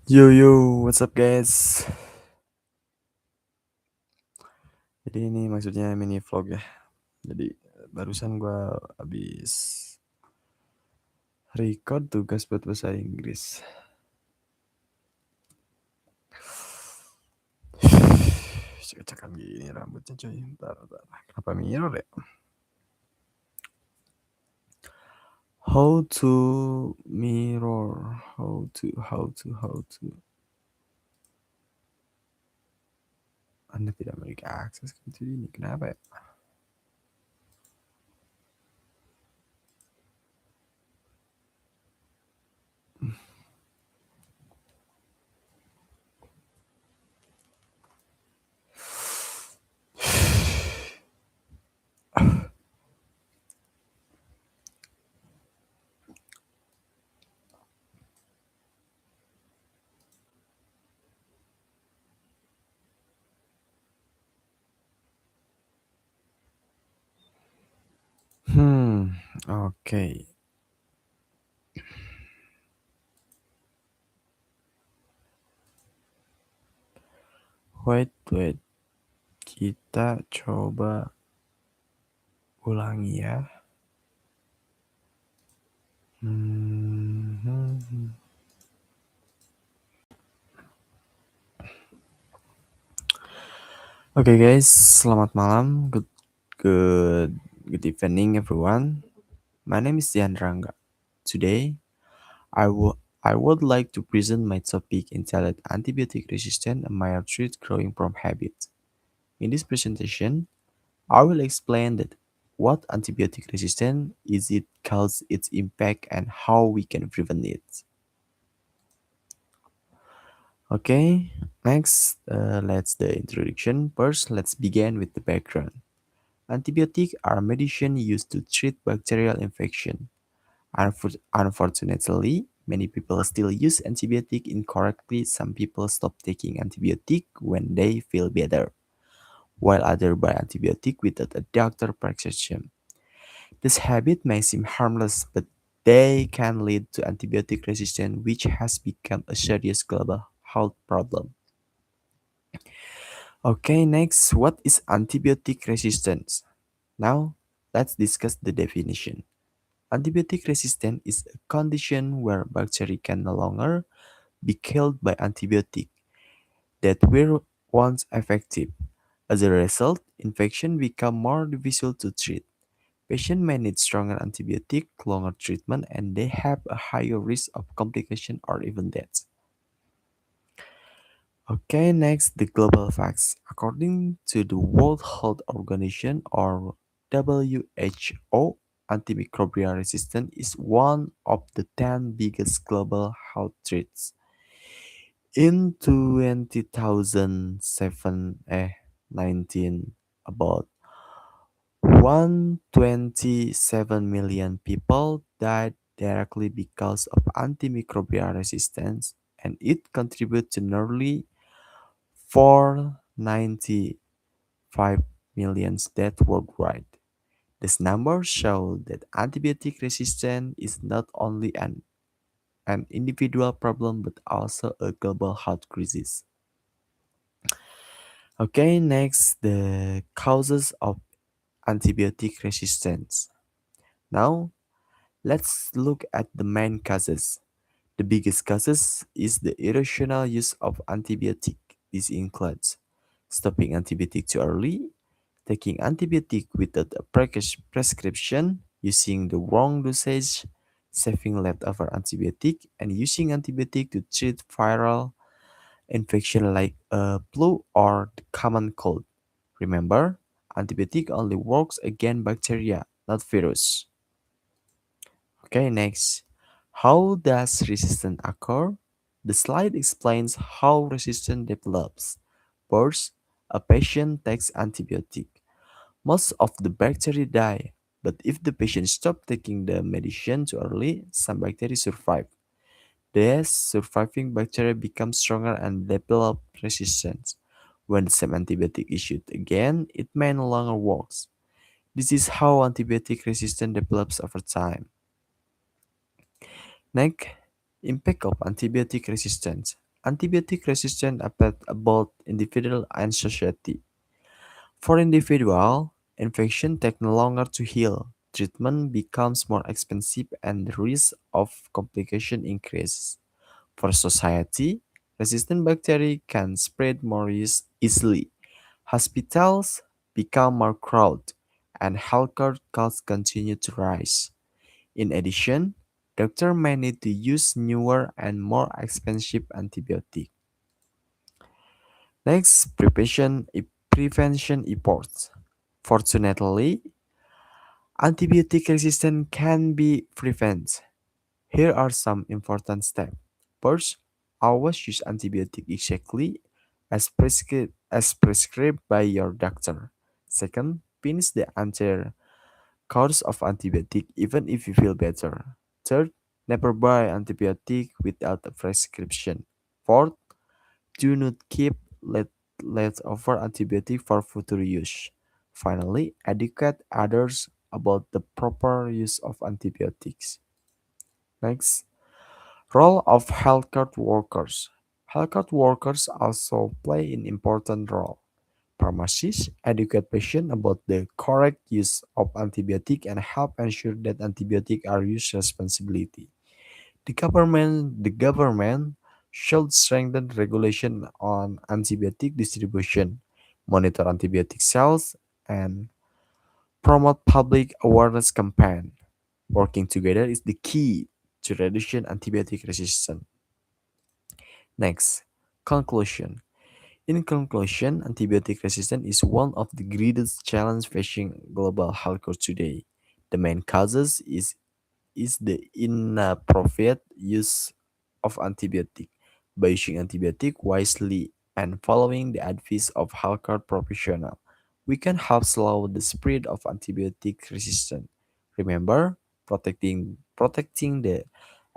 Yo yo, what's up guys? Jadi ini maksudnya mini vlog ya. Jadi barusan gua habis record tugas buat bahasa Inggris. Cek-cekan gini rambutnya coy. Ntar. Kenapa mirror ya? How to mirror. How to. Anda tidak memiliki akses ke video ini. Kenapa ya? Oke. Okay. Wait. Kita coba ulangi ya. Hmm. Oke guys, selamat malam. Good evening everyone. My name is Dian Rangga. Today, I would like to present my topic entitled Antibiotic Resistance, a mild trait growing from habit. In this presentation, I will explain that what antibiotic resistance is, it causes, its impact, and how we can prevent it. Okay, next, let's the introduction. First, let's begin with the background. Antibiotics are medicine used to treat bacterial infection. Unfortunately, many people still use antibiotic incorrectly. Some people stop taking antibiotic when they feel better, while others buy antibiotic without a doctor prescription. This habit may seem harmless, but they can lead to antibiotic resistance, which has become a serious global health problem. Okay, next, what is antibiotic resistance? Now, let's discuss the definition. Antibiotic resistance is a condition where bacteria can no longer be killed by antibiotics that were once effective. As a result, infection become more difficult to treat. Patients may need stronger antibiotic, longer treatment, and they have a higher risk of complication or even death. Okay, next, the global facts. According to the World Health Organization or WHO, antimicrobial resistance is one of the 10 biggest global health threats. In 2019, about 127 million people died directly because of antimicrobial resistance, and it contributes to nearly 495 million deaths worldwide. These numbers show that antibiotic resistance is not only an individual problem but also a global health crisis. Okay, next, the causes of antibiotic resistance. Now, let's look at the main causes. The biggest causes is the irrational use of antibiotic. This includes stopping antibiotic too early, taking antibiotic without a prescription, using the wrong dosage, saving leftover antibiotic, and using antibiotic to treat viral infection like a flu or the common cold. Remember, antibiotic only works against bacteria, not virus. Okay, next. How does resistance occur? The slide explains how resistance develops. First, a patient takes antibiotic. Most of the bacteria die, but if the patient stops taking the medicine too early, some bacteria survive. These surviving bacteria become stronger and develop resistance. When the same antibiotic is used again, it may no longer work. This is how antibiotic resistance develops over time. Next, impact of antibiotic resistance. Antibiotic resistance affect both individual and society. For individual, infection take longer to heal. Treatment becomes more expensive and the risk of complication increases. For society, resistant bacteria can spread more easily. Hospitals become more crowded and healthcare costs continue to rise. In addition, doctors may need to use newer and more expensive antibiotics. Next, prevention efforts. Fortunately, antibiotic resistance can be prevented. Here are some important steps. First, always use antibiotic exactly as prescribed by your doctor. Second, finish the entire course of antibiotic even if you feel better. Third, never buy antibiotic without a prescription. Fourth, do not keep let, leftover antibiotic for future use. Finally, educate others about the proper use of antibiotics. Next, role of healthcare workers. Healthcare workers also play an important role. Pharmacists educate patients about the correct use of antibiotic and help ensure that antibiotics are used responsibly. The government should strengthen regulation on antibiotic distribution, monitor antibiotic sales, and promote public awareness campaign. Working together is the key to reducing antibiotic resistance. Next, conclusion. In conclusion, antibiotic resistance is one of the greatest challenges facing global healthcare today. The main causes is the inappropriate use of antibiotic. By using antibiotic wisely and following the advice of healthcare professional, we can help slow the spread of antibiotic resistance. Remember, protecting the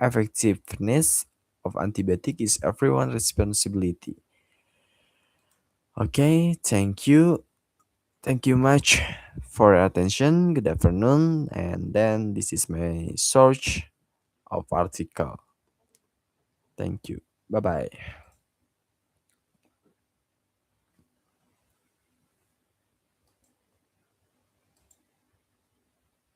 effectiveness of antibiotic is everyone's responsibility. Okay, thank you. Thank you much for your attention. Good afternoon. And then this is my search of article. Thank you. Bye bye.